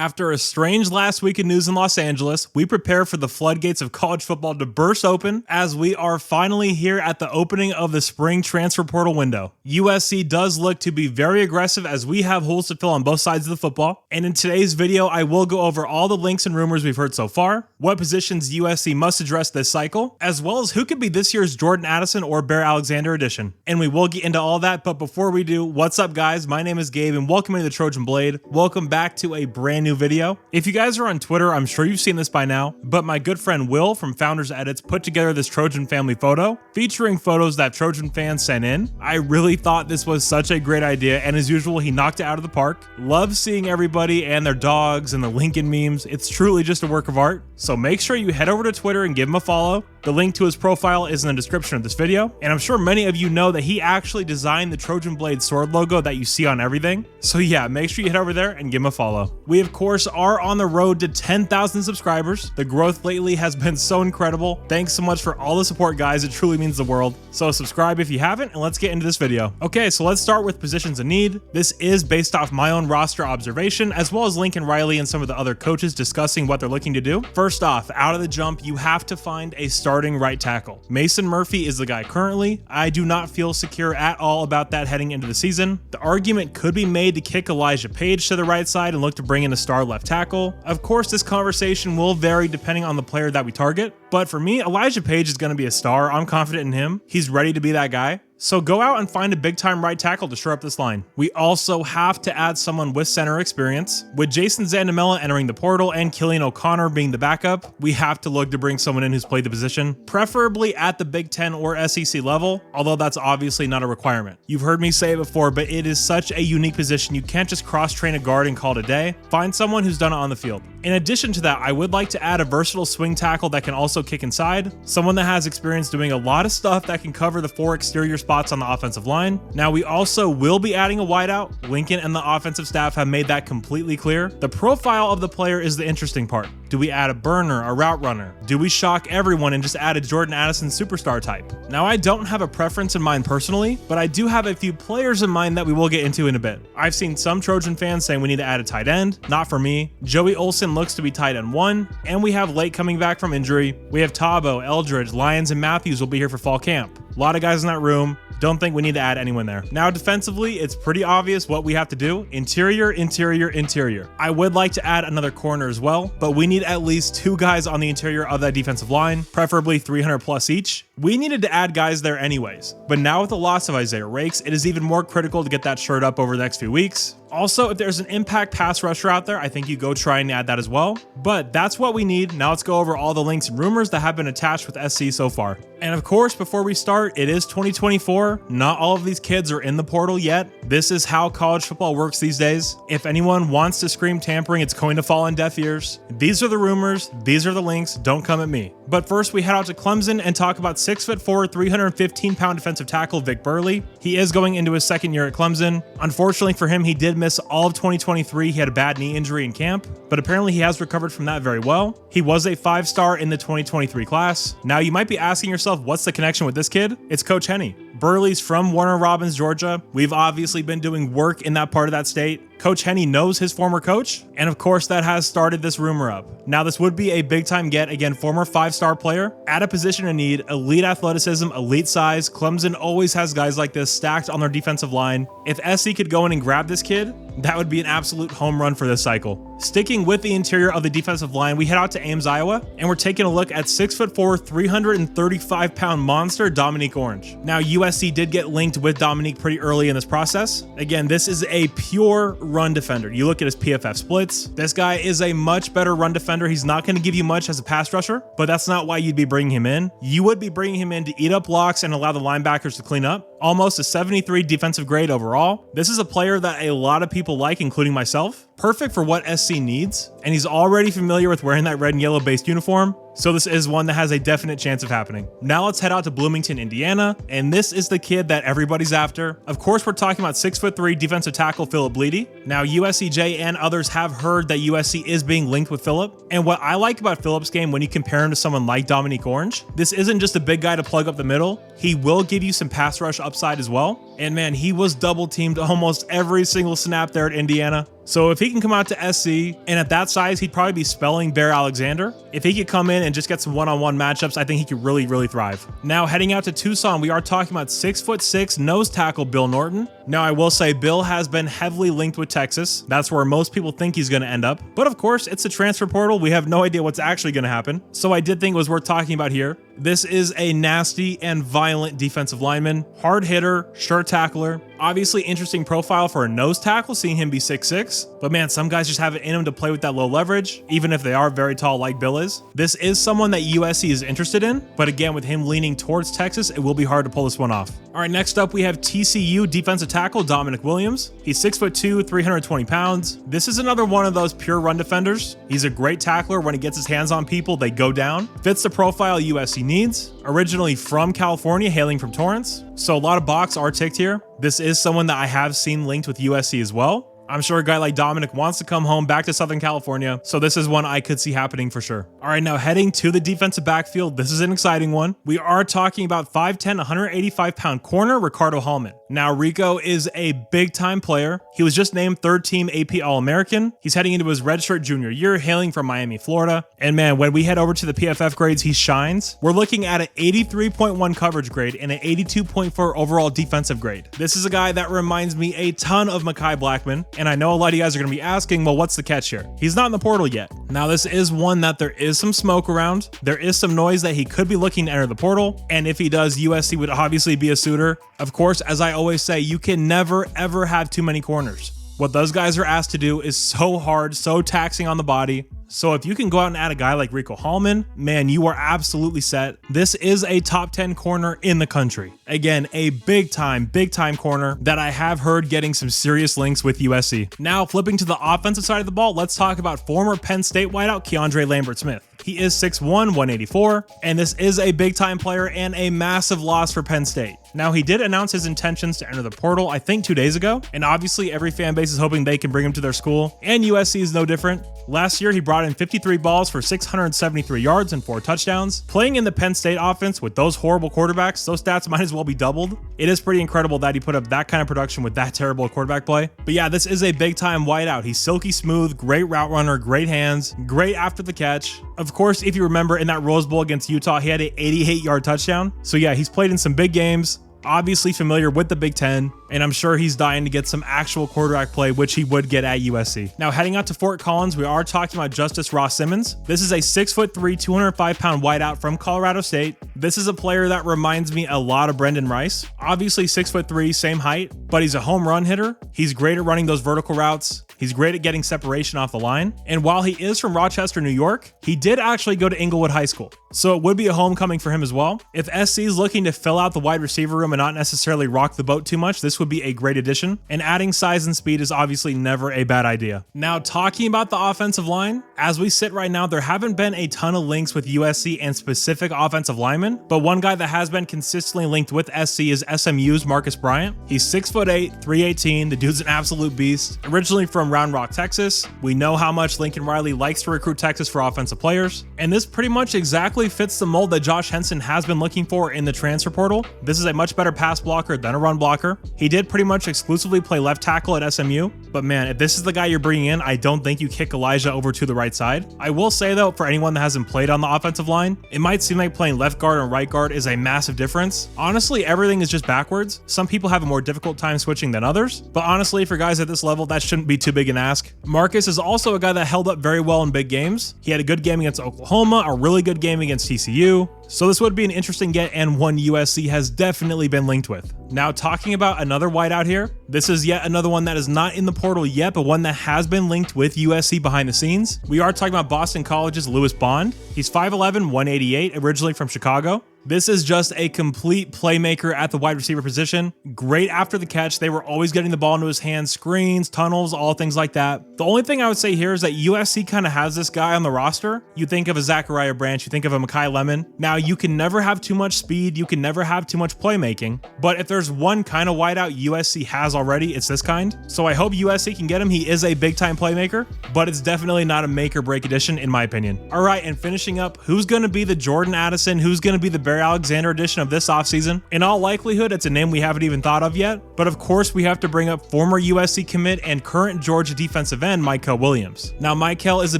After a strange last week of news in Los Angeles, we prepare for the floodgates of college football to burst open as we are finally here at the opening of the spring transfer portal window. USC does look to be very aggressive as we have holes to fill on both sides of the football, and in today's video I will go over all the links and rumors we've heard so far, what positions USC must address this cycle, as well as who could be this year's Jordan Addison or Bear Alexander edition. And we will get into all that, but before we do, what's up guys? My name is Gabe and welcome to the Trojan Blade. Welcome back to a brand new video. If you guys are on Twitter, I'm sure you've seen this by now, but my good friend Will from Founders Edits put together this Trojan family photo featuring photos that Trojan fans sent in. I really thought this was such a great idea, and as usual, he knocked it out of the park. Love seeing everybody and their dogs and the Lincoln memes. It's truly just a work of art. So make sure you head over to Twitter and give him a follow. The link to his profile is in the description of this video, and I'm sure many of you know that he actually designed the Trojan Blade sword logo that you see on everything. So yeah, make sure you head over there and give him a follow. We of course are on the road to 10,000 subscribers. The growth lately has been so incredible. Thanks so much for all the support guys, it truly means the world. So subscribe if you haven't, and let's get into this video. Okay, so let's start with positions in need. This is based off my own roster observation, as well as Lincoln Riley and some of the other coaches discussing what they're looking to do. First off, out of the jump, you have to find a starting right tackle. Mason Murphy is the guy currently. I do not feel secure at all about that heading into the season. The argument could be made to kick Elijah Page to the right side and look to bring in a star left tackle. Of course, this conversation will vary depending on the player that we target, but for me, Elijah Page is going to be a star. I'm confident in him. He's ready to be that guy. So go out and find a big-time right tackle to shore up this line. We also have to add someone with center experience. With Jason Zandamela entering the portal and Killian O'Connor being the backup, we have to look to bring someone in who's played the position, preferably at the Big Ten or SEC level, although that's obviously not a requirement. You've heard me say it before, but it is such a unique position. You can't just cross-train a guard and call it a day. Find someone who's done it on the field. In addition to that, I would like to add a versatile swing tackle that can also kick inside, someone that has experience doing a lot of stuff that can cover the 4 exterior spots on the offensive line. Now we also will be adding a wideout. Lincoln and the offensive staff have made that completely clear. The profile of the player is the interesting part. Do we add a burner, a route runner? Do we shock everyone and just add a Jordan Addison superstar type? Now I don't have a preference in mind personally, but I do have a few players in mind that we will get into in a bit. I've seen some Trojan fans saying we need to add a tight end. Not for me. Joey Olsen looks to be tight end 1, and we have Lake coming back from injury. We have Tabo, Eldridge, Lyons, and Matthews will be here for fall camp. A lot of guys in that room. Don't think we need to add anyone there. Now defensively, it's pretty obvious what we have to do. Interior, interior, interior. I would like to add another corner as well, but we need at least 2 guys on the interior of that defensive line, preferably 300 plus each. We needed to add guys there anyways, but now with the loss of Isaiah Rakes, it is even more critical to get that shirt up over the next few weeks. Also, if there's an impact pass rusher out there, I think you go try and add that as well. But that's what we need. Now let's go over all the links and rumors that have been attached with SC so far. And of course, before we start, it is 2024. Not all of these kids are in the portal yet. This is how college football works these days. If anyone wants to scream tampering, it's going to fall on deaf ears. These are the rumors. These are the links. Don't come at me. But first, we head out to Clemson and talk about 6'4", 315-pound defensive tackle Vic Burley. He is going into his second year at Clemson. Unfortunately for him, he did miss all of 2023. He had a bad knee injury in camp, but apparently he has recovered from that very well. He was a 5-star in the 2023 class. Now you might be asking yourself, what's the connection with this kid? It's Coach Henne. Burley's from Warner Robins, Georgia. We've obviously been doing work in that part of that state. Coach Henne knows his former coach, and of course that has started this rumor up. Now this would be a big time get, again, former 5-star player, at a position in need, elite athleticism, elite size. Clemson always has guys like this stacked on their defensive line. If SC could go in and grab this kid, that would be an absolute home run for this cycle. Sticking with the interior of the defensive line, we head out to Ames, Iowa, and we're taking a look at 6'4", 335-pound monster Dominique Orange. Now USC did get linked with Dominique pretty early in this process. Again, this is a pure run defender. You look at his PFF splits. This guy is a much better run defender. He's not going to give you much as a pass rusher, but that's not why you'd be bringing him in. You would be bringing him in to eat up blocks and allow the linebackers to clean up. Almost a 73 defensive grade overall. This is a player that a lot of people like, including myself. Perfect for what SC needs, and he's already familiar with wearing that red and yellow based uniform, so this is one that has a definite chance of happening. Now let's head out to Bloomington, Indiana, and this is the kid that everybody's after. Of course, we're talking about 6'3" defensive tackle Philip Bleedy. Now USCJ and others have heard that USC is being linked with Philip, and what I like about Philip's game when you compare him to someone like Dominique Orange, this isn't just a big guy to plug up the middle. He will give you some pass rush upside as well. And man, he was double teamed almost every single snap there at Indiana. So if he can come out to SC, and at that size, he'd probably be spelling Bear Alexander. If he could come in and just get some one-on-one matchups, I think he could really, really thrive. Now, heading out to Tucson, we are talking about 6'6" nose tackle Bill Norton. Now, I will say Bill has been heavily linked with Texas. That's where most people think he's going to end up. But of course, it's a transfer portal. We have no idea what's actually going to happen. So I did think it was worth talking about here. This is a nasty and violent defensive lineman, hard hitter, sure tackler. Obviously interesting profile for a nose tackle, seeing him be 6'6", but man, some guys just have it in them to play with that low leverage, even if they are very tall like Bill is. This is someone that USC is interested in, but again, with him leaning towards Texas, it will be hard to pull this one off. All right, next up, we have TCU defensive tackle Dominic Williams. He's 6'2", 320 pounds. This is another one of those pure run defenders. He's a great tackler. When he gets his hands on people, they go down. Fits the profile USC needs. Originally from California, hailing from Torrance. So a lot of boxes are ticked here. This is someone that I have seen linked with USC as well. I'm sure a guy like Dominic wants to come home back to Southern California, so this is one I could see happening for sure. All right, now heading to the defensive backfield, this is an exciting one. We are talking about 5'10", 185-pound corner Ricardo Hallman. Now, Rico is a big-time player. He was just named third-team AP All-American. He's heading into his redshirt junior year, hailing from Miami, Florida. And man, when we head over to the PFF grades, he shines. We're looking at an 83.1 coverage grade and an 82.4 overall defensive grade. This is a guy that reminds me a ton of Mekhi Blackmon. And I know a lot of you guys are going to be asking, well, what's the catch here? He's not in the portal yet. Now, this is one that there is some smoke around. There is some noise that he could be looking to enter the portal. And if he does, USC would obviously be a suitor. Of course, as I always say, you can never, ever have too many corners. What those guys are asked to do is so hard, so taxing on the body. So if you can go out and add a guy like Rico Hallman, man, you are absolutely set. This is a top 10 corner in the country. Again, a big time corner that I have heard getting some serious links with USC. Now, flipping to the offensive side of the ball, let's talk about former Penn State wideout Keandre Lambert-Smith. He is 6'1", 184, and this is a big-time player and a massive loss for Penn State. Now, he did announce his intentions to enter the portal, I think 2 days ago, and obviously every fan base is hoping they can bring him to their school, and USC is no different. Last year, he brought in 53 balls for 673 yards and 4 touchdowns. Playing in the Penn State offense with those horrible quarterbacks, those stats might as well be doubled. It is pretty incredible that he put up that kind of production with that terrible quarterback play. But yeah, this is a big-time wideout. He's silky smooth, great route runner, great hands, great after the catch. Of course, if you remember in that Rose Bowl against Utah, he had an 88-yard touchdown. So yeah, he's played in some big games. Obviously familiar with the Big Ten, and I'm sure he's dying to get some actual quarterback play, which he would get at USC. Now, heading out to Fort Collins, we are talking about Justice Ross Simmons. This is a 6'3", 205-pound wideout from Colorado State. This is a player that reminds me a lot of Brendan Rice. Obviously 6'3", same height, but he's a home run hitter. He's great at running those vertical routes. He's great at getting separation off the line. And while he is from Rochester, New York, he did actually go to Inglewood High School. So it would be a homecoming for him as well. If SC is looking to fill out the wide receiver room and not necessarily rock the boat too much, this would be a great addition. And adding size and speed is obviously never a bad idea. Now, talking about the offensive line, as we sit right now, there haven't been a ton of links with USC and specific offensive linemen, but one guy that has been consistently linked with SC is SMU's Marcus Bryant. He's 6'8", 318. The dude's an absolute beast. Originally from Round Rock, Texas. We know how much Lincoln Riley likes to recruit Texas for offensive players, and this pretty much exactly fits the mold that Josh Henson has been looking for in the transfer portal. This is a much better pass blocker than a run blocker. He did pretty much exclusively play left tackle at SMU, but man, if this is the guy you're bringing in, I don't think you kick Elijah over to the right side. I will say though, for anyone that hasn't played on the offensive line, it might seem like playing left guard and right guard is a massive difference. Honestly, everything is just backwards. Some people have a more difficult time switching than others, but honestly, for guys at this level, that shouldn't be too big an ask. Marcus is also a guy that held up very well in big games. He had a good game against Oklahoma, a really good game against TCU. So this would be an interesting get and one USC has definitely been linked with. Now, talking about another wideout here, this is yet another one that is not in the portal yet, but one that has been linked with USC behind the scenes. We are talking about Boston College's Lewis Bond. He's 5'11", 188, originally from Chicago. This is just a complete playmaker at the wide receiver position. Great after the catch. They were always getting the ball into his hands, screens, tunnels, all things like that. The only thing I would say here is that USC kind of has this guy on the roster. You think of a Zachariah Branch, you think of a Mekhi Lemon. Now, you can never have too much speed. You can never have too much playmaking. But if there's one kind of wideout USC has already, it's this kind. So I hope USC can get him. He is a big-time playmaker, but it's definitely not a make or break addition, in my opinion. All right, and finishing up, who's going to be the Jordan Addison? Who's going to be the Barry Bear Alexander addition of this offseason. In all likelihood, it's a name we haven't even thought of yet, but of course we have to bring up former USC commit and current Georgia defensive end Mykel Williams. Now Mykel is a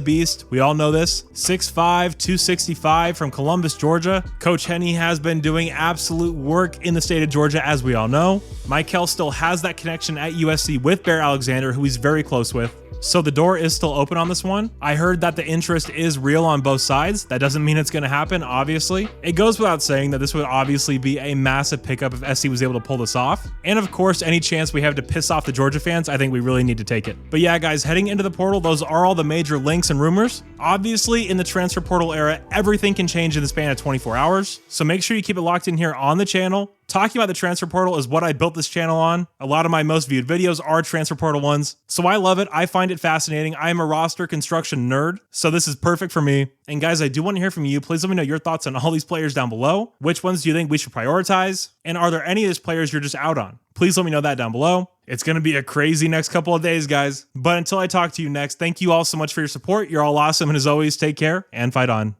beast, we all know this, 6'5", 265 from Columbus, Georgia. Coach Henney has been doing absolute work in the state of Georgia, as we all know. Mykel still has that connection at USC with Bear Alexander, who he's very close with. So the door is still open on this one. I heard that the interest is real on both sides. That doesn't mean it's going to happen, obviously. It goes without saying that this would obviously be a massive pickup if SC was able to pull this off. And of course, any chance we have to piss off the Georgia fans, I think we really need to take it. But yeah, guys, heading into the portal, those are all the major links and rumors. Obviously, in the transfer portal era, everything can change in the span of 24 hours. So make sure you keep it locked in here on the channel. Talking about the transfer portal is what I built this channel on. A lot of my most viewed videos are transfer portal ones. So I love it. I find it fascinating. I am a roster construction nerd, so this is perfect for me. And guys, I do want to hear from you. Please let me know your thoughts on all these players down below. Which ones do you think we should prioritize? And are there any of these players you're just out on? Please let me know that down below. It's going to be a crazy next couple of days, guys. But until I talk to you next, thank you all so much for your support. You're all awesome. And as always, take care and fight on.